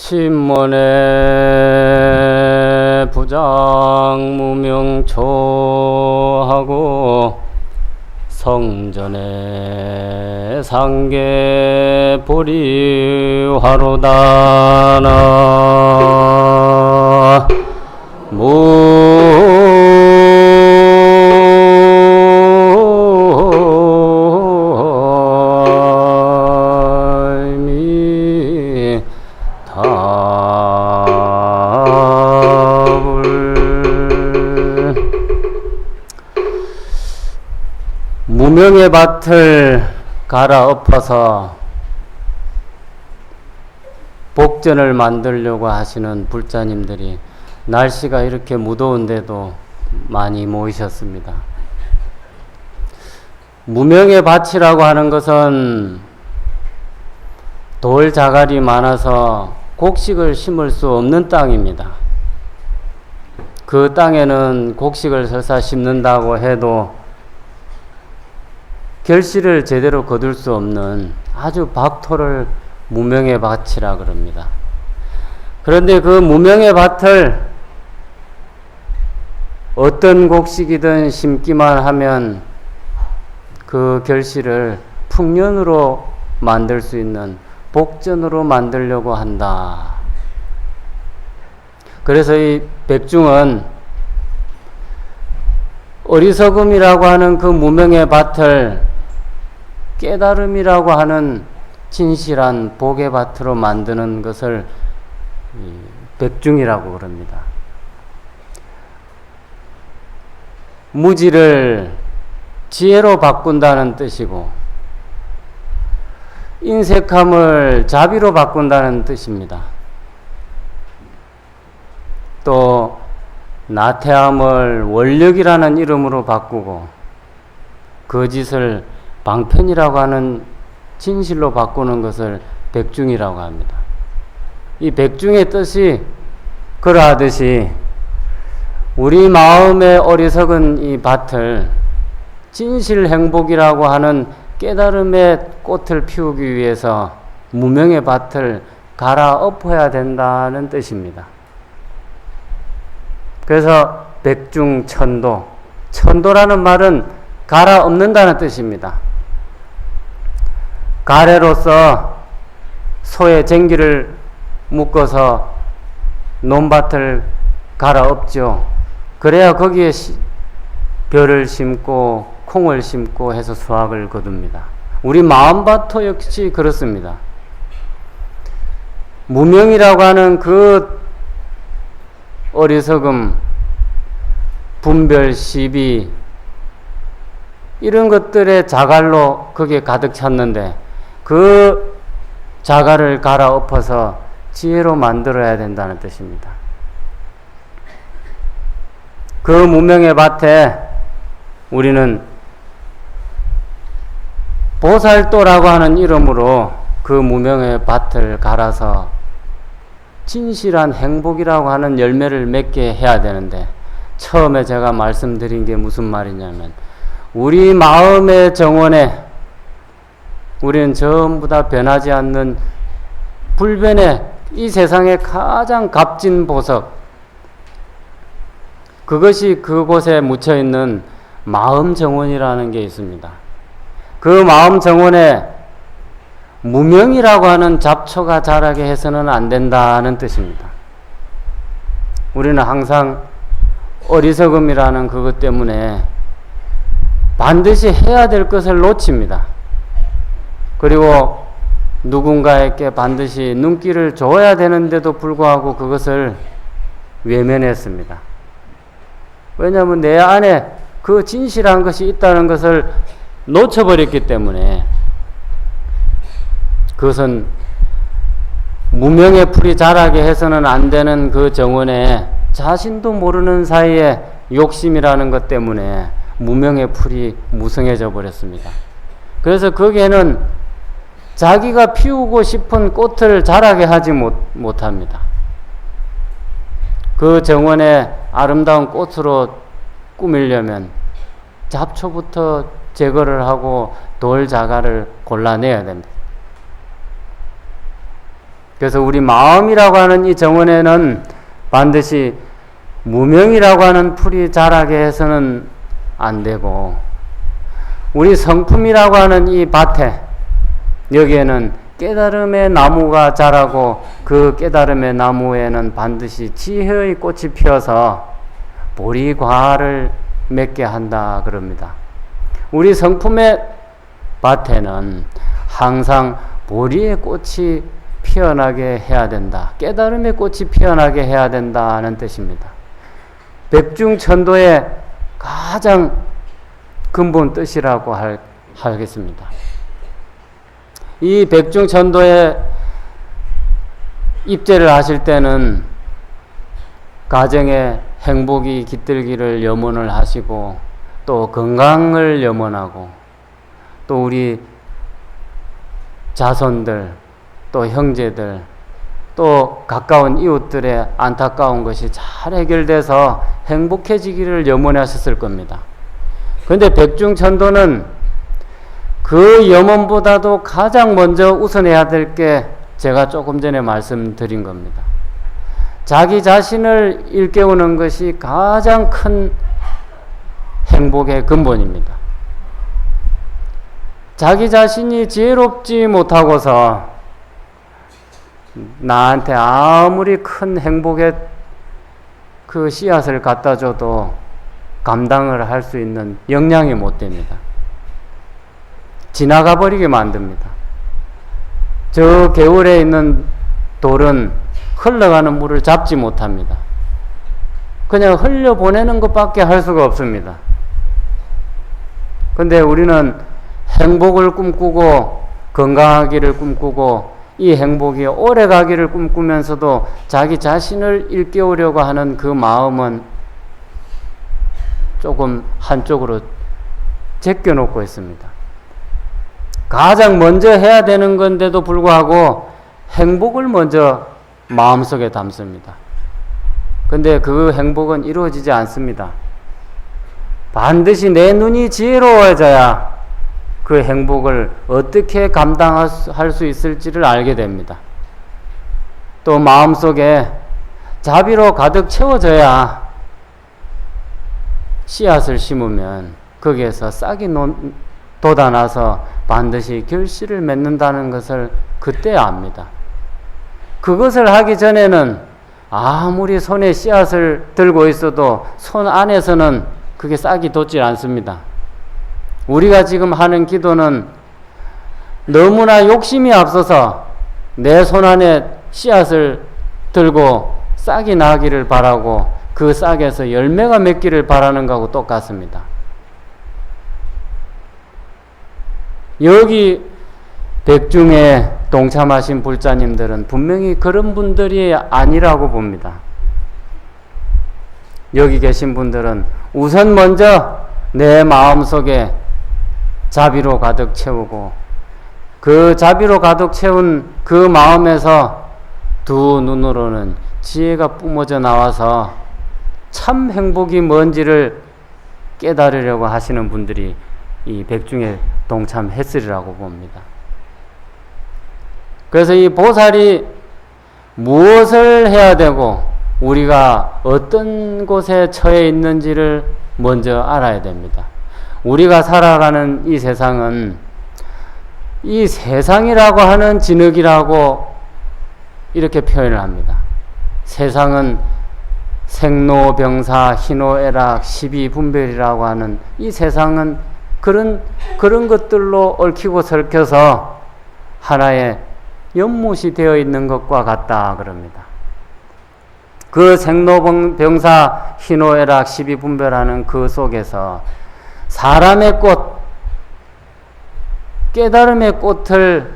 신문에 부장무명초하고 성전에 상계 보리화로다나 무명의 밭을 갈아엎어서 복전을 만들려고 하시는 불자님들이 날씨가 이렇게 무더운데도 많이 모이셨습니다. 무명의 밭이라고 하는 것은 돌 자갈이 많아서 곡식을 심을 수 없는 땅입니다. 그 땅에는 곡식을 설사 심는다고 해도 결실을 제대로 거둘 수 없는 아주 박토를 무명의 밭이라 그럽니다. 그런데 그 무명의 밭을 어떤 곡식이든 심기만 하면 그 결실을 풍년으로 만들 수 있는 복전으로 만들려고 한다. 그래서 이 백중은 어리석음이라고 하는 그 무명의 밭을 깨달음이라고 하는 진실한 복의 밭으로 만드는 것을 백중이라고 그럽니다. 무지를 지혜로 바꾼다는 뜻이고 인색함을 자비로 바꾼다는 뜻입니다. 또 나태함을 원력이라는 이름으로 바꾸고 거짓을 방편이라고 하는 진실로 바꾸는 것을 백중이라고 합니다. 이 백중의 뜻이 그러하듯이 우리 마음의 어리석은 이 밭을 진실 행복이라고 하는 깨달음의 꽃을 피우기 위해서 무명의 밭을 갈아엎어야 된다는 뜻입니다. 그래서 백중천도, 천도라는 말은 갈아엎는다는 뜻입니다. 가래로서 소의 쟁기를 묶어서 논밭을 갈아엎죠. 그래야 거기에 벼를 심고 콩을 심고 해서 수확을 거둡니다. 우리 마음밭도 역시 그렇습니다. 무명이라고 하는 그 어리석음, 분별, 시비 이런 것들의 자갈로 거기에 가득 찼는데 그 자갈을 갈아엎어서 지혜로 만들어야 된다는 뜻입니다. 그 무명의 밭에 우리는 보살도라고 하는 이름으로 그 무명의 밭을 갈아서 진실한 행복이라고 하는 열매를 맺게 해야 되는데 처음에 제가 말씀드린 게 무슨 말이냐면 우리 마음의 정원에 우리는 전부 다 변하지 않는 불변의 이 세상의 가장 값진 보석, 그것이 그곳에 묻혀있는 마음 정원이라는 게 있습니다. 그 마음 정원에 무명이라고 하는 잡초가 자라게 해서는 안 된다는 뜻입니다. 우리는 항상 어리석음이라는 그것 때문에 반드시 해야 될 것을 놓칩니다. 그리고 누군가에게 반드시 눈길을 줘야 되는데도 불구하고 그것을 외면했습니다. 왜냐하면 내 안에 그 진실한 것이 있다는 것을 놓쳐버렸기 때문에 그것은 무명의 풀이 자라게 해서는 안 되는 그 정원에 자신도 모르는 사이에 욕심이라는 것 때문에 무명의 풀이 무성해져 버렸습니다. 그래서 거기에는 자기가 피우고 싶은 꽃을 자라게 하지 못합니다. 그 정원에 아름다운 꽃으로 꾸미려면 잡초부터 제거를 하고 돌 자갈을 골라내야 됩니다. 그래서 우리 마음이라고 하는 이 정원에는 반드시 무명이라고 하는 풀이 자라게 해서는 안 되고, 우리 성품이라고 하는 이 밭에, 여기에는 깨달음의 나무가 자라고, 그 깨달음의 나무에는 반드시 지혜의 꽃이 피어서 보리과를 맺게 한다 그럽니다. 우리 성품의 밭에는 항상 보리의 꽃이 피어나게 해야 된다. 깨달음의 꽃이 피어나게 해야 된다는 뜻입니다. 백중천도의 가장 근본 뜻이라고 하겠습니다. 이 백중천도에 입제를 하실 때는 가정에 행복이 깃들기를 염원을 하시고, 또 건강을 염원하고, 또 우리 자손들, 또 형제들, 또 가까운 이웃들의 안타까운 것이 잘 해결돼서 행복해지기를 염원하셨을 겁니다. 그런데 백중천도는 그 염원보다도 가장 먼저 우선해야 될 게 제가 조금 전에 말씀드린 겁니다. 자기 자신을 일깨우는 것이 가장 큰 행복의 근본입니다. 자기 자신이 지혜롭지 못하고서 나한테 아무리 큰 행복의 그 씨앗을 갖다 줘도 감당을 할 수 있는 역량이 못 됩니다. 지나가 버리게 만듭니다. 저 개울에 있는 돌은 흘러가는 물을 잡지 못합니다. 그냥 흘려보내는 것밖에 할 수가 없습니다. 근데 우리는 행복을 꿈꾸고 건강하기를 꿈꾸고 이 행복이 오래 가기를 꿈꾸면서도 자기 자신을 일깨우려고 하는 그 마음은 조금 한쪽으로 제껴놓고 있습니다. 가장 먼저 해야 되는 건데도 불구하고 행복을 먼저 마음속에 담습니다. 근데 그 행복은 이루어지지 않습니다. 반드시 내 눈이 지혜로워져야 그 행복을 어떻게 감당할 수 있을지를 알게 됩니다. 또 마음속에 자비로 가득 채워져야 씨앗을 심으면 거기에서 싹이 돋아나서 반드시 결실을 맺는다는 것을 그때 압니다. 그것을 하기 전에는 아무리 손에 씨앗을 들고 있어도 손 안에서는 그게 싹이 돋질 않습니다. 우리가 지금 하는 기도는 너무나 욕심이 앞서서 내 손 안에 씨앗을 들고 싹이 나기를 바라고 그 싹에서 열매가 맺기를 바라는 것하고 똑같습니다. 여기 백중에 동참하신 불자님들은 분명히 그런 분들이 아니라고 봅니다. 여기 계신 분들은 우선 먼저 내 마음속에 자비로 가득 채우고 그 자비로 가득 채운 그 마음에서 두 눈으로는 지혜가 뿜어져 나와서 참 행복이 뭔지를 깨달으려고 하시는 분들이 이 백중에 동참했으리라고 봅니다. 그래서 이 보살이 무엇을 해야 되고 우리가 어떤 곳에 처해 있는지를 먼저 알아야 됩니다. 우리가 살아가는 이 세상은 이 세상이라고 하는 진흙이라고 이렇게 표현을 합니다. 세상은 생로병사 희노애락 십이분별이라고 하는 이 세상은 그런 것들로 얽히고 설켜서 하나의 연못이 되어 있는 것과 같다 그럽니다. 그 생로병사 희노애락 십이분별하는 그 속에서 사람의 꽃, 깨달음의 꽃을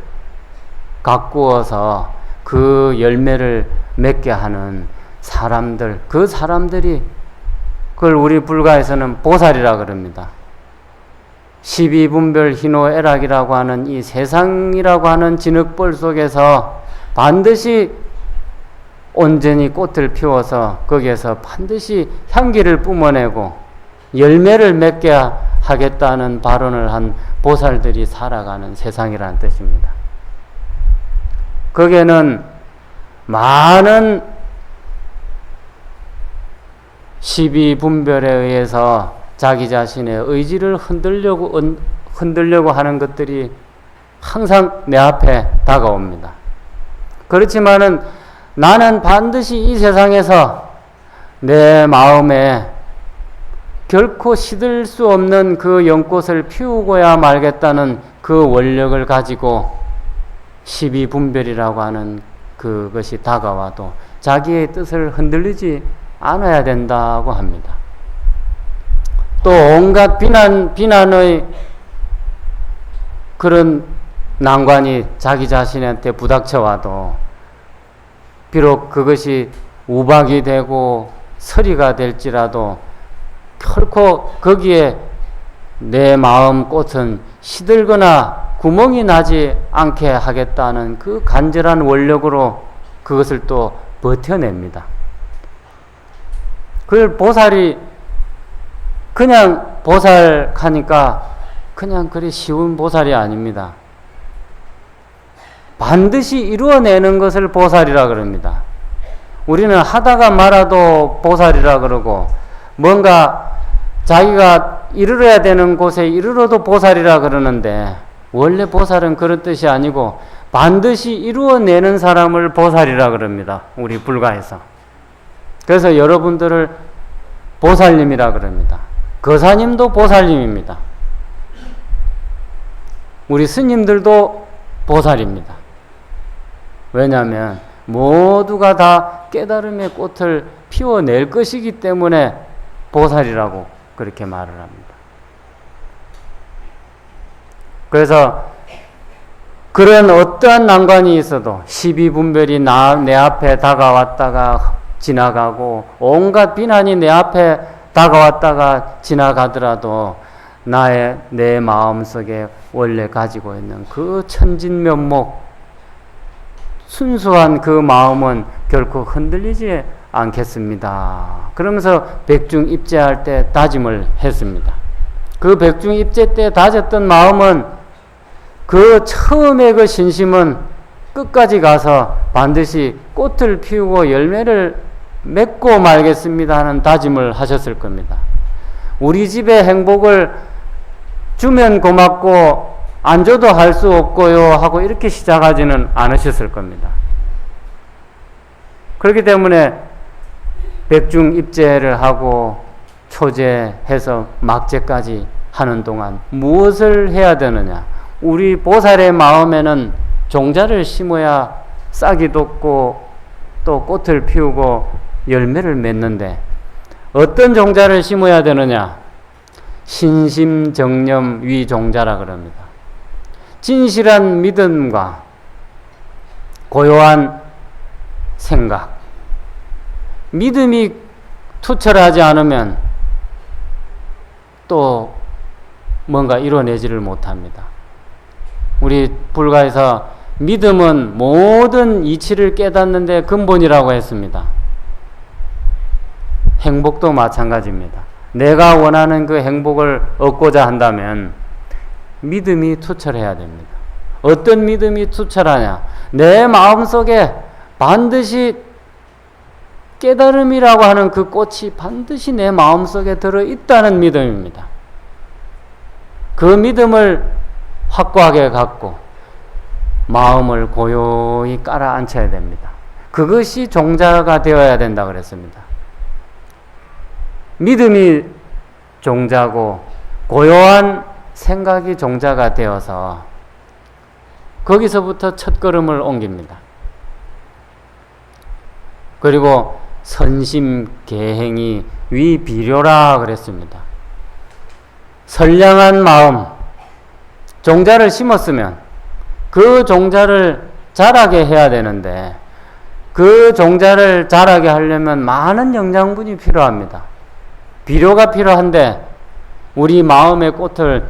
가꾸어서 그 열매를 맺게 하는 사람들, 그 사람들이 그걸 우리 불가에서는 보살이라 그럽니다. 십이분별 희노애락이라고 하는 이 세상이라고 하는 진흙벌 속에서 반드시 온전히 꽃을 피워서 거기에서 반드시 향기를 뿜어내고 열매를 맺게 하겠다는 발언을 한 보살들이 살아가는 세상이라는 뜻입니다. 거기에는 많은 시비분별에 의해서 자기 자신의 의지를 흔들려고 하는 것들이 항상 내 앞에 다가옵니다. 그렇지만은 나는 반드시 이 세상에서 내 마음에 결코 시들 수 없는 그 연꽃을 피우고야 말겠다는 그 원력을 가지고 시비분별이라고 하는 그것이 다가와도 자기의 뜻을 흔들리지 않아야 된다고 합니다. 또 온갖 비난의 그런 난관이 자기 자신한테 부닥쳐와도 비록 그것이 우박이 되고 서리가 될지라도 결코 거기에 내 마음 꽃은 시들거나 구멍이 나지 않게 하겠다는 그 간절한 원력으로 그것을 또 버텨냅니다. 그걸 보살이 그냥 보살하니까 그냥 그리 쉬운 보살이 아닙니다. 반드시 이루어내는 것을 보살이라 그럽니다. 우리는 하다가 말아도 보살이라 그러고 뭔가 자기가 이르러야 되는 곳에 이르러도 보살이라 그러는데 원래 보살은 그런 뜻이 아니고 반드시 이루어내는 사람을 보살이라 그럽니다. 우리 불가에서. 그래서 여러분들을 보살님이라 그럽니다. 거사님도 보살님입니다. 우리 스님들도 보살입니다. 왜냐하면 모두가 다 깨달음의 꽃을 피워낼 것이기 때문에 보살이라고 그렇게 말을 합니다. 그래서 그런 어떠한 난관이 있어도 시비분별이 내 앞에 다가왔다가 지나가고 온갖 비난이 내 앞에 다가왔다가 지나가더라도 내 마음속에 원래 가지고 있는 그 천진면목 순수한 그 마음은 결코 흔들리지 않겠습니다. 그러면서 백중입재할 때 다짐을 했습니다. 그 백중입재 때 다졌던 마음은 그 처음에 그 신심은 끝까지 가서 반드시 꽃을 피우고 열매를 맺고 말겠습니다 하는 다짐을 하셨을 겁니다. 우리 집의 행복을 주면 고맙고 안 줘도 할 수 없고요 하고 이렇게 시작하지는 않으셨을 겁니다. 그렇기 때문에 백중입재를 하고 초제해서 막제까지 하는 동안 무엇을 해야 되느냐? 우리 보살의 마음에는 종자를 심어야 싹이 돋고 또 꽃을 피우고 열매를 맺는데 어떤 종자를 심어야 되느냐? 신심정념 위종자라 그럽니다. 진실한 믿음과 고요한 생각. 믿음이 투철하지 않으면 또 뭔가 이뤄내지를 못합니다. 우리 불가에서 믿음은 모든 이치를 깨닫는 데 근본이라고 했습니다. 행복도 마찬가지입니다. 내가 원하는 그 행복을 얻고자 한다면 믿음이 투철해야 됩니다. 어떤 믿음이 투철하냐? 내 마음속에 반드시 깨달음이라고 하는 그 꽃이 반드시 내 마음속에 들어있다는 믿음입니다. 그 믿음을 확고하게 갖고 마음을 고요히 깔아앉혀야 됩니다. 그것이 종자가 되어야 된다 그랬습니다. 믿음이 종자고 고요한 생각이 종자가 되어서 거기서부터 첫걸음을 옮깁니다. 그리고 선심계행이 위비료라 그랬습니다. 선량한 마음, 종자를 심었으면 그 종자를 자라게 해야 되는데 그 종자를 자라게 하려면 많은 영양분이 필요합니다. 비료가 필요한데 우리 마음의 꽃을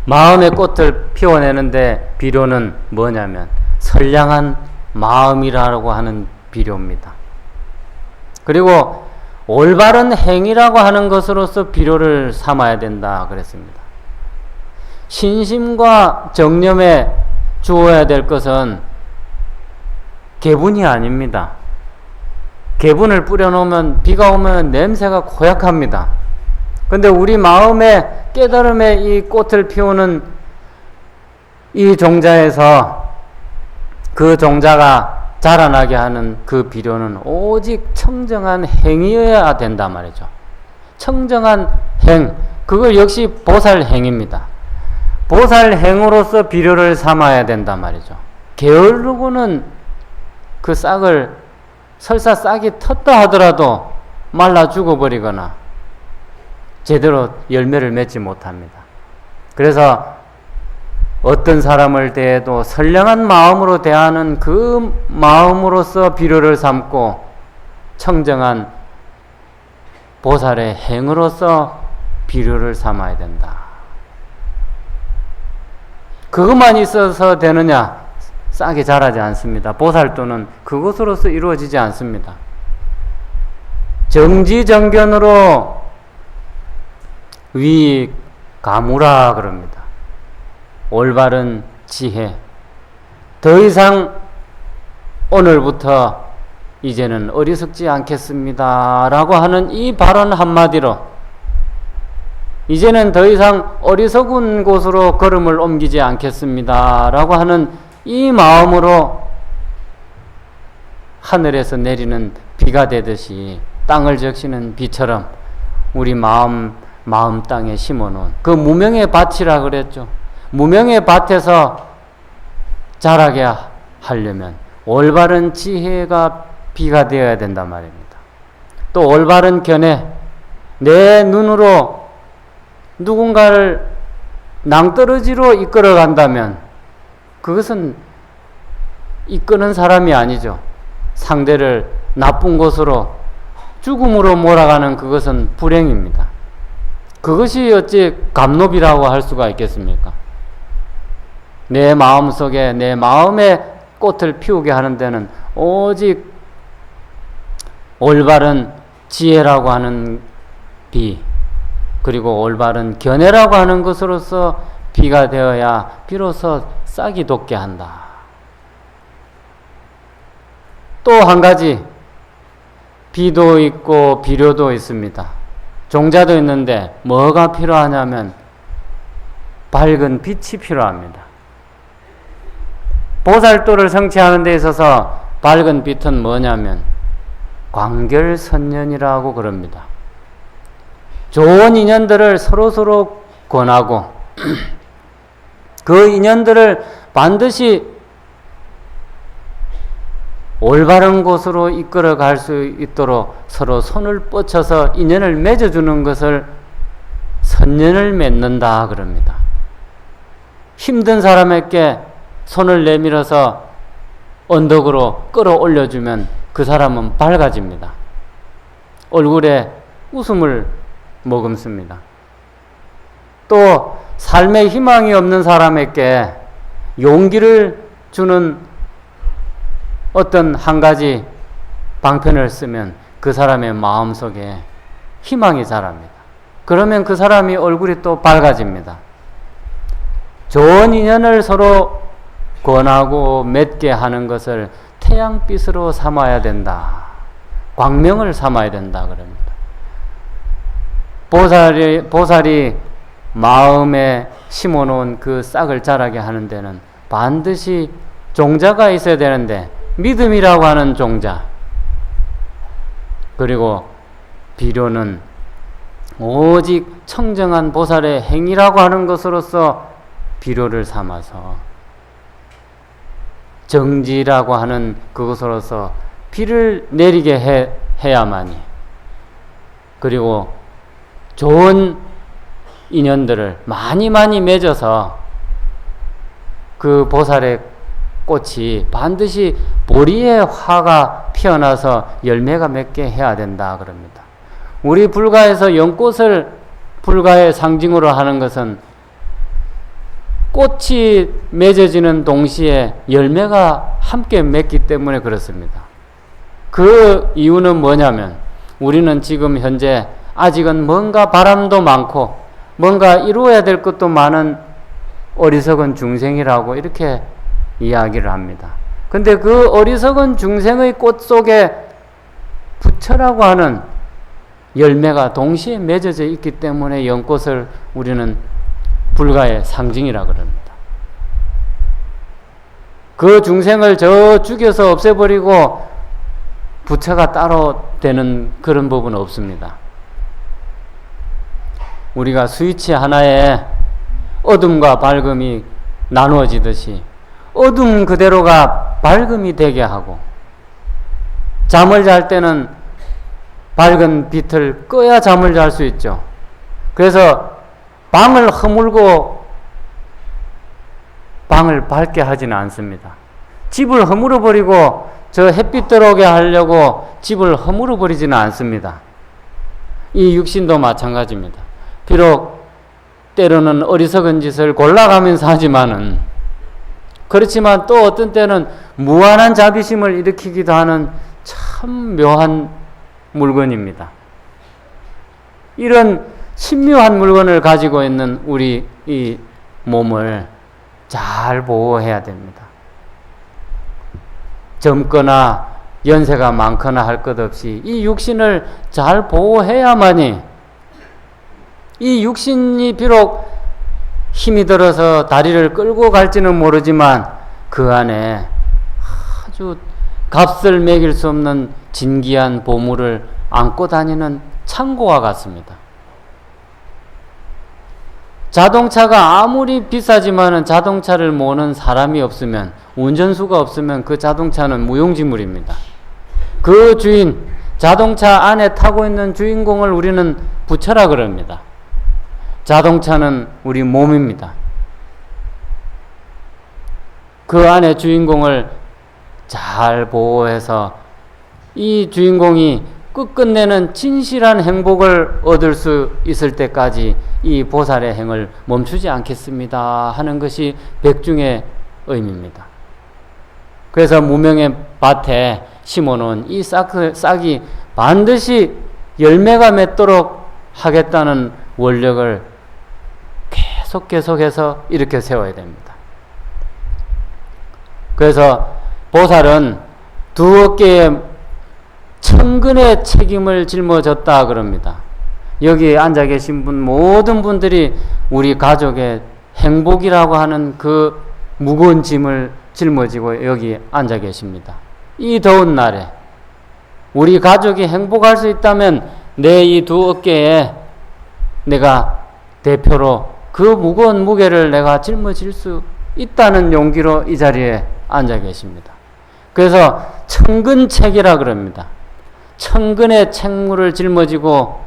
마음의 꽃을 피워내는데 비료는 뭐냐면 선량한 마음이라고 하는 비료입니다. 그리고 올바른 행위라고 하는 것으로서 비료를 삼아야 된다 그랬습니다. 신심과 정념에 주어야 될 것은 개분이 아닙니다. 개분을 뿌려놓으면 비가 오면 냄새가 고약합니다. 근데 우리 마음의 깨달음에 이 꽃을 피우는 이 종자에서 그 종자가 자라나게 하는 그 비료는 오직 청정한 행위여야 된단 말이죠. 청정한 행, 그걸 역시 보살행입니다. 보살행으로서 비료를 삼아야 된단 말이죠. 게으르고는 그 싹을 설사 싹이 텄다 하더라도 말라 죽어버리거나 제대로 열매를 맺지 못합니다. 그래서 어떤 사람을 대해도 선량한 마음으로 대하는 그 마음으로서 비료를 삼고 청정한 보살의 행으로서 비료를 삼아야 된다. 그것만 있어서 되느냐? 싹이 자라지 않습니다. 보살도는 그것으로서 이루어지지 않습니다. 정지정견으로 위가무라 그럽니다. 올바른 지혜. 더 이상 오늘부터 이제는 어리석지 않겠습니다 라고 하는 이 발언 한마디로 이제는 더 이상 어리석은 곳으로 걸음을 옮기지 않겠습니다 라고 하는 이 마음으로 하늘에서 내리는 비가 되듯이 땅을 적시는 비처럼 우리 마음 땅에 심어놓은 그 무명의 밭이라 그랬죠. 무명의 밭에서 자라게 하려면 올바른 지혜가 비가 되어야 된단 말입니다. 또 올바른 견해, 내 눈으로 누군가를 낭떠러지로 이끌어 간다면 그것은 이끄는 사람이 아니죠. 상대를 나쁜 곳으로 죽음으로 몰아가는 그것은 불행입니다. 그것이 어찌 감노비라고 할 수가 있겠습니까? 내 마음속에 내 마음의 꽃을 피우게 하는 데는 오직 올바른 지혜라고 하는 비, 그리고 올바른 견해라고 하는 것으로서 비가 되어야 비로소 싹이 돋게 한다. 또 한 가지, 비도 있고 비료도 있습니다. 종자도 있는데 뭐가 필요하냐면 밝은 빛이 필요합니다. 보살도를 성취하는 데 있어서 밝은 빛은 뭐냐면 광결선연이라고 그럽니다. 좋은 인연들을 서로서로 권하고 그 인연들을 반드시 올바른 곳으로 이끌어 갈 수 있도록 서로 손을 뻗쳐서 인연을 맺어주는 것을 선연을 맺는다 그럽니다. 힘든 사람에게 손을 내밀어서 언덕으로 끌어올려주면 그 사람은 밝아집니다. 얼굴에 웃음을 머금습니다. 또 삶에 희망이 없는 사람에게 용기를 주는 어떤 한 가지 방편을 쓰면 그 사람의 마음속에 희망이 자랍니다. 그러면 그 사람이 얼굴이 또 밝아집니다. 좋은 인연을 서로 권하고 맺게 하는 것을 태양빛으로 삼아야 된다. 광명을 삼아야 된다 그럽니다. 보살이 마음에 심어놓은 그 싹을 자라게 하는 데는 반드시 종자가 있어야 되는데 믿음이라고 하는 종자, 그리고 비료는 오직 청정한 보살의 행위라고 하는 것으로서 비료를 삼아서 정지라고 하는 그것으로서 비를 내리게 해야만이, 그리고 좋은 인연들을 많이 맺어서 그 보살의 꽃이 반드시 보리의 화가 피어나서 열매가 맺게 해야 된다 그럽니다. 우리 불가에서 연꽃을 불가의 상징으로 하는 것은 꽃이 맺어지는 동시에 열매가 함께 맺기 때문에 그렇습니다. 그 이유는 뭐냐면 우리는 지금 현재 아직은 뭔가 바람도 많고 뭔가 이루어야 될 것도 많은 어리석은 중생이라고 이렇게 이야기를 합니다. 근데 그 어리석은 중생의 꽃 속에 부처라고 하는 열매가 동시에 맺어져 있기 때문에 연꽃을 우리는 불가의 상징이라 그럽니다. 그 중생을 저 죽여서 없애버리고 부처가 따로 되는 그런 법은 없습니다. 우리가 스위치 하나에 어둠과 밝음이 나누어지듯이 어둠 그대로가 밝음이 되게 하고, 잠을 잘 때는 밝은 빛을 꺼야 잠을 잘 수 있죠. 그래서 방을 허물고 방을 밝게 하지는 않습니다. 집을 허물어 버리고 저 햇빛 들어오게 하려고 집을 허물어 버리지는 않습니다. 이 육신도 마찬가지입니다. 비록 때로는 어리석은 짓을 골라가면서 하지만은, 그렇지만 또 어떤 때는 무한한 자비심을 일으키기도 하는 참 묘한 물건입니다. 이런 신묘한 물건을 가지고 있는 우리 이 몸을 잘 보호해야 됩니다. 젊거나 연세가 많거나 할 것 없이 이 육신을 잘 보호해야만이, 이 육신이 비록 힘이 들어서 다리를 끌고 갈지는 모르지만 그 안에 아주 값을 매길 수 없는 진귀한 보물을 안고 다니는 창고와 같습니다. 자동차가 아무리 비싸지만은 자동차를 모는 사람이 없으면, 운전수가 없으면 그 자동차는 무용지물입니다. 그 주인, 자동차 안에 타고 있는 주인공을 우리는 부처라 그럽니다. 자동차는 우리 몸입니다. 그 안에 주인공을 잘 보호해서 이 주인공이 끝끝내는 진실한 행복을 얻을 수 있을 때까지 이 보살의 행을 멈추지 않겠습니다 하는 것이 백중의 의미입니다. 그래서 무명의 밭에 심어놓은 이 싹이 반드시 열매가 맺도록 하겠다는 원력을 계속해서 이렇게 세워야 됩니다. 그래서 보살은 두 어깨에 천근의 책임을 짊어졌다 그럽니다. 여기 앉아 계신 분 모든 분들이 우리 가족의 행복이라고 하는 그 무거운 짐을 짊어지고 여기 앉아 계십니다. 이 더운 날에 우리 가족이 행복할 수 있다면 내 이 두 어깨에 내가 대표로 그 무거운 무게를 내가 짊어질 수 있다는 용기로 이 자리에 앉아 계십니다. 그래서 천근책이라 그럽니다. 천근의 책무를 짊어지고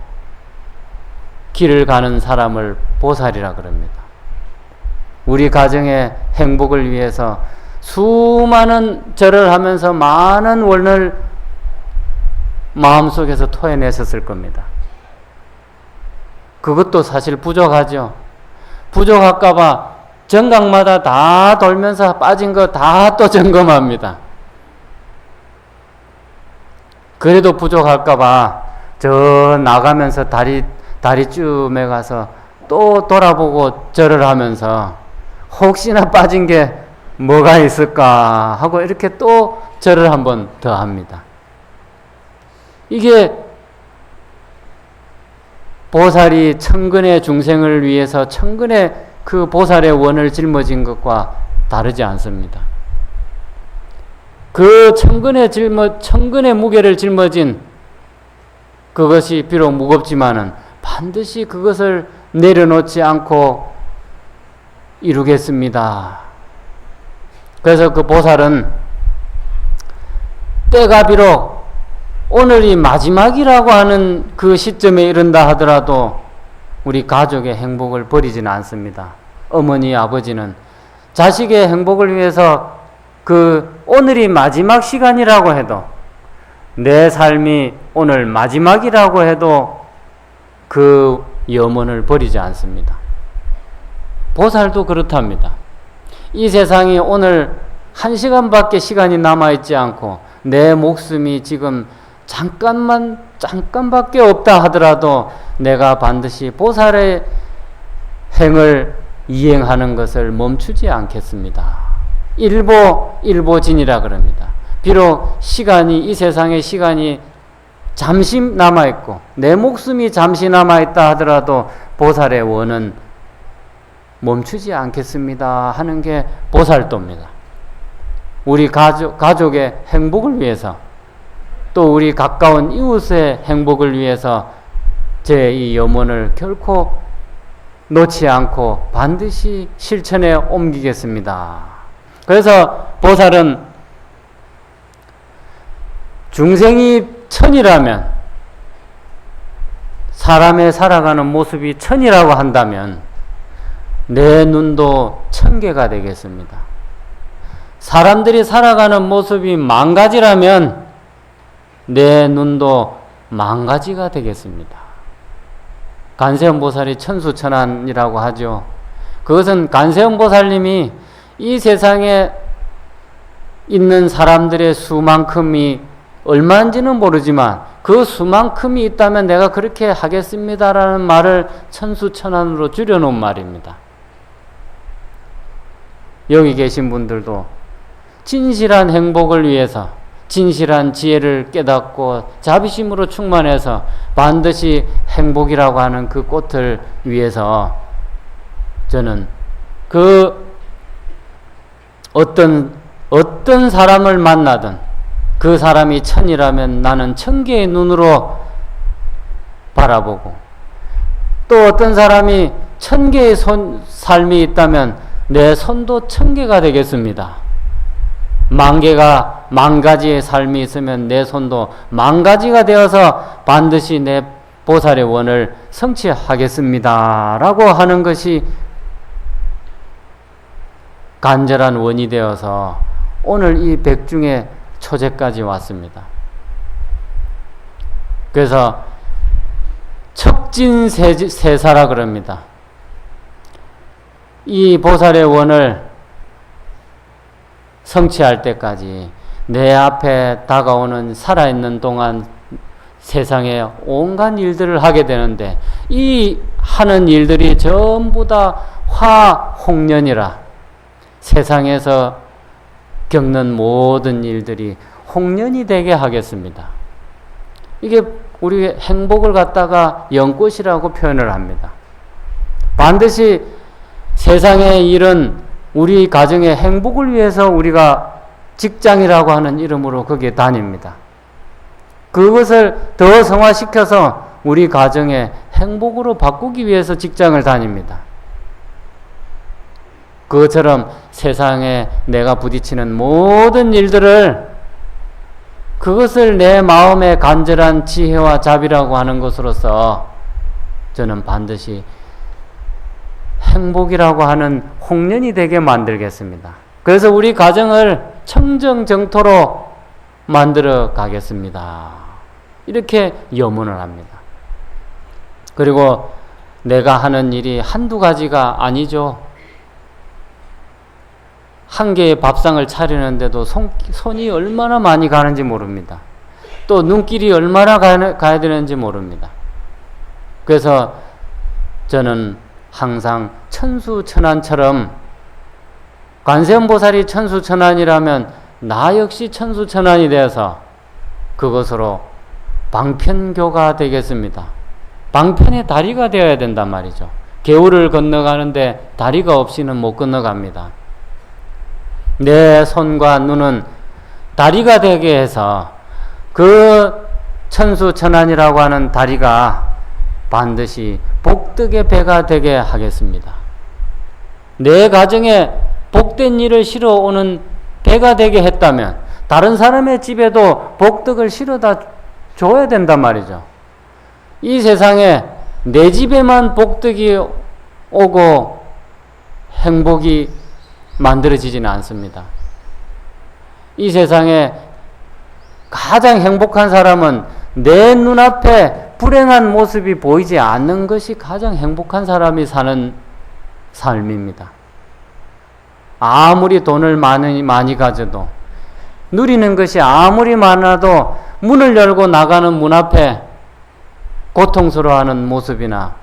길을 가는 사람을 보살이라 그럽니다. 우리 가정의 행복을 위해서 수많은 절을 하면서 많은 원을 마음속에서 토해내셨을 겁니다. 그것도 사실 부족하죠. 부족할까봐 정각마다 다 돌면서 빠진 거 다 또 점검합니다. 그래도 부족할까봐 저 나가면서 다리쯤에 가서 또 돌아보고 절을 하면서 혹시나 빠진 게 뭐가 있을까 하고 이렇게 또 절을 한번 더 합니다. 이게 보살이 천근의 중생을 위해서 천근의 그 보살의 원을 짊어진 것과 다르지 않습니다. 그 천근의 무게를 짊어진 그것이 비록 무겁지만은 반드시 그것을 내려놓지 않고 이루겠습니다. 그래서 그 보살은 때가 비록 오늘이 마지막이라고 하는 그 시점에 이른다 하더라도 우리 가족의 행복을 버리지는 않습니다. 어머니, 아버지는 자식의 행복을 위해서 그 오늘이 마지막 시간이라고 해도, 내 삶이 오늘 마지막이라고 해도 그 염원을 버리지 않습니다. 보살도 그렇답니다. 이 세상이 오늘 1시간밖에 시간이 남아있지 않고 내 목숨이 지금 잠깐밖에 없다 하더라도 내가 반드시 보살의 행을 이행하는 것을 멈추지 않겠습니다. 일보진이라 그럽니다. 비록 이 세상의 시간이 잠시 남아있고 내 목숨이 잠시 남아있다 하더라도 보살의 원은 멈추지 않겠습니다 하는 게 보살도입니다. 우리 가족의 행복을 위해서, 또 우리 가까운 이웃의 행복을 위해서 제 이 염원을 결코 놓지 않고 반드시 실천에 옮기겠습니다. 그래서 보살은 중생이 천이라면, 사람의 살아가는 모습이 천이라고 한다면 내 눈도 천개가 되겠습니다. 사람들이 살아가는 모습이 만가지라면 내 눈도 만가지가 되겠습니다. 간세음 보살이 천수천안이라고 하죠. 그것은 간세음 보살님이 이 세상에 있는 사람들의 수만큼이 얼마인지는 모르지만 그 수만큼이 있다면 내가 그렇게 하겠습니다라는 말을 천수천안으로 줄여놓은 말입니다. 여기 계신 분들도 진실한 행복을 위해서, 진실한 지혜를 깨닫고 자비심으로 충만해서 반드시 행복이라고 하는 그 꽃을 위해서 저는 그 어떤 사람을 만나든 그 사람이 천이라면 나는 천개의 눈으로 바라보고, 또 어떤 사람이 천개의 삶이 있다면 내 손도 천개가 되겠습니다. 만가지의 삶이 있으면 내 손도 만가지가 되어서 반드시 내 보살의 원을 성취하겠습니다 라고 하는 것이 간절한 원이 되어서 오늘 이 백중의 초제까지 왔습니다. 그래서 척진세사라 그럽니다. 이 보살의 원을 성취할 때까지 내 앞에 다가오는 살아있는 동안 세상에 온갖 일들을 하게 되는데, 이 하는 일들이 전부 다 화홍련이라, 세상에서 겪는 모든 일들이 홍련이 되게 하겠습니다. 이게 우리 행복을 갖다가 연꽃이라고 표현을 합니다. 반드시 세상의 일은 우리 가정의 행복을 위해서 우리가 직장이라고 하는 이름으로 거기에 다닙니다. 그것을 더 성화시켜서 우리 가정의 행복으로 바꾸기 위해서 직장을 다닙니다. 그것처럼 세상에 내가 부딪히는 모든 일들을, 그것을 내 마음의 간절한 지혜와 자비라고 하는 것으로서 저는 반드시 행복이라고 하는 홍련이 되게 만들겠습니다. 그래서 우리 가정을 청정정토로 만들어 가겠습니다. 이렇게 염원을 합니다. 그리고 내가 하는 일이 한두 가지가 아니죠. 한 개의 밥상을 차리는데도 손이 얼마나 많이 가는지 모릅니다. 또 눈길이 얼마나 가야 되는지 모릅니다. 그래서 저는 항상 천수천안처럼, 관세음보살이 천수천안이라면 나 역시 천수천안이 되어서 그것으로 방편교가 되겠습니다. 방편의 다리가 되어야 된단 말이죠. 개울을 건너가는데 다리가 없이는 못 건너갑니다. 내 손과 눈은 다리가 되게 해서 그 천수천안이라고 하는 다리가 반드시 복덕의 배가 되게 하겠습니다. 내 가정에 복된 일을 실어오는 배가 되게 했다면 다른 사람의 집에도 복덕을 실어다 줘야 된단 말이죠. 이 세상에 내 집에만 복덕이 오고 행복이 만들어지지는 않습니다. 이 세상에 가장 행복한 사람은 내 눈앞에 불행한 모습이 보이지 않는 것이 가장 행복한 사람이 사는 삶입니다. 아무리 돈을 많이 가져도, 누리는 것이 아무리 많아도 문을 열고 나가는 문 앞에 고통스러워하는 모습이나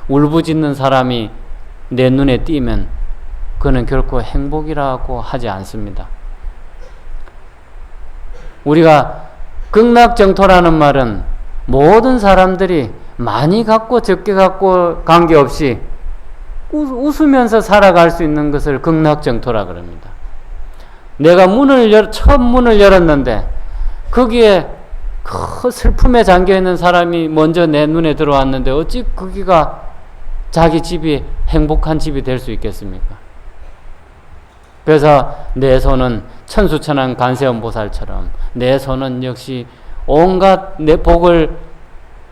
울부짖는 사람이 내 눈에 띄면 그는 결코 행복이라고 하지 않습니다. 우리가 극락정토라는 말은 모든 사람들이 많이 갖고 적게 갖고 관계없이 웃으면서 살아갈 수 있는 것을 극락정토라 그럽니다. 내가 처음 문을 열었는데 거기에 그 슬픔에 잠겨있는 사람이 먼저 내 눈에 들어왔는데 어찌 거기가 자기 집이 행복한 집이 될 수 있겠습니까? 그래서 내 손은 천수천안 관세음보살처럼 내 손은 역시 온갖 내 복을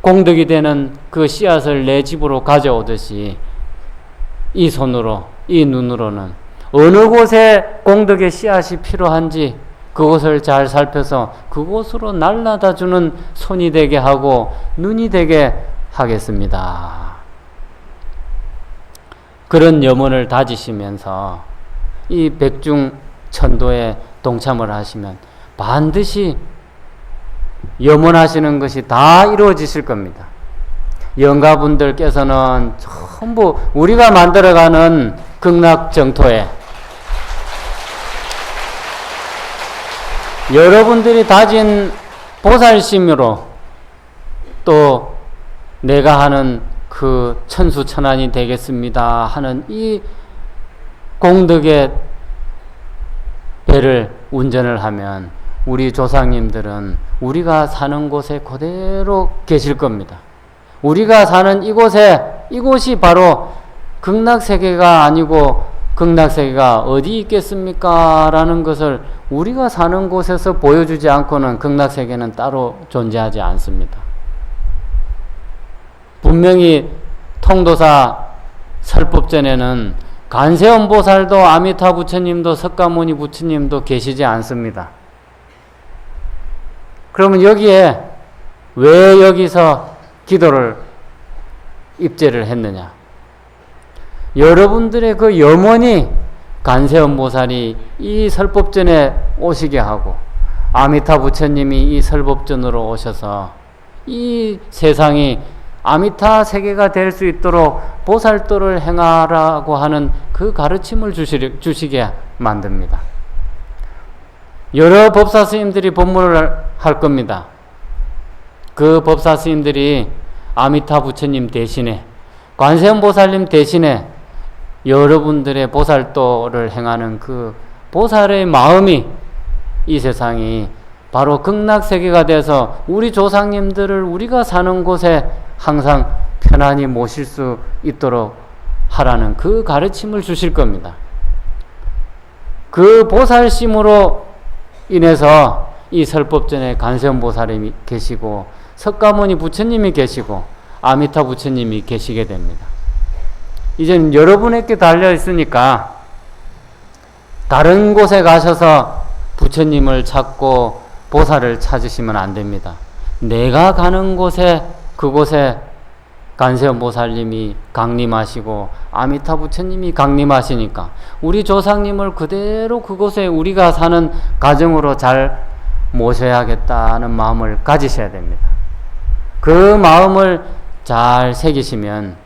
공덕이 되는 그 씨앗을 내 집으로 가져오듯이 이 손으로, 이 눈으로는 어느 곳에 공덕의 씨앗이 필요한지 그곳을 잘 살펴서 그곳으로 날라다 주는 손이 되게 하고 눈이 되게 하겠습니다. 그런 염원을 다지시면서 이 백중천도에 동참을 하시면 반드시 염원하시는 것이 다 이루어지실 겁니다. 영가분들께서는 전부 우리가 만들어가는 극락정토에 여러분들이 다진 보살심으로 또 내가 하는 그 천수천안이 되겠습니다 하는 이 공덕의 배를 운전을 하면 우리 조상님들은 우리가 사는 곳에 그대로 계실 겁니다. 우리가 사는 이곳이 바로 극락세계가 아니고 극락세계가 어디 있겠습니까? 라는 것을 우리가 사는 곳에서 보여주지 않고는 극락세계는 따로 존재하지 않습니다. 분명히 통도사 설법전에는 관세음보살도 아미타 부처님도 석가모니 부처님도 계시지 않습니다. 그러면 여기에 왜 여기서 기도를 입제를 했느냐? 여러분들의 그 염원이 관세음보살이 이 설법전에 오시게 하고 아미타 부처님이 이 설법전으로 오셔서 이 세상이 아미타 세계가 될 수 있도록 보살도를 행하라고 하는 그 가르침을 주시게 만듭니다. 여러 법사 스님들이 법문을 할 겁니다. 그 법사 스님들이 아미타 부처님 대신에 관세음보살님 대신에 여러분들의 보살도를 행하는 그 보살의 마음이 이 세상이 바로 극락세계가 돼서 우리 조상님들을 우리가 사는 곳에 항상 편안히 모실 수 있도록 하라는 그 가르침을 주실 겁니다. 그 보살심으로 인해서 이 설법전에 관세음보살님이 계시고 석가모니 부처님이 계시고 아미타 부처님이 계시게 됩니다. 이제는 여러분에게 달려 있으니까 다른 곳에 가셔서 부처님을 찾고 보살을 찾으시면 안 됩니다. 내가 가는 곳에 그곳에 관세음보살님이 강림하시고 아미타 부처님이 강림하시니까 우리 조상님을 그대로 그곳에 우리가 사는 가정으로 잘 모셔야겠다는 마음을 가지셔야 됩니다. 그 마음을 잘 새기시면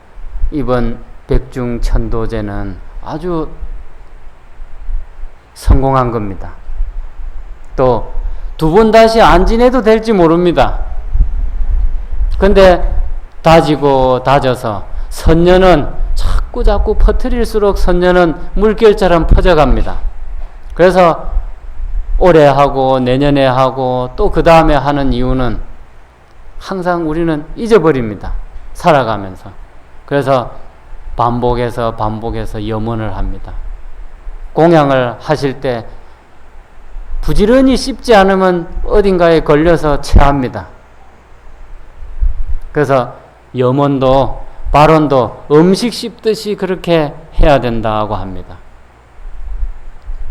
이번 백중천도제는 아주 성공한 겁니다. 또 두 번 다시 안 지내도 될지 모릅니다. 근데 다지고 다져서 선녀는 자꾸 퍼뜨릴수록 선녀는 물결처럼 퍼져갑니다. 그래서 올해 하고 내년에 하고 또 그 다음에 하는 이유는 항상 우리는 잊어버립니다. 살아가면서. 그래서 반복해서 염원을 합니다. 공양을 하실 때 부지런히 씹지 않으면 어딘가에 걸려서 체합니다. 그래서 염원도 발언도 음식 씹듯이 그렇게 해야 된다고 합니다.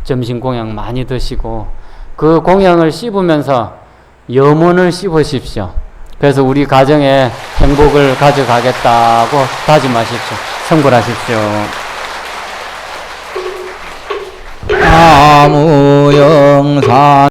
점심 공양 많이 드시고 그 공양을 씹으면서 염원을 씹으십시오. 그래서 우리 가정에 행복을 가져가겠다고 다짐하십시오. 성불하십시오. 나무영산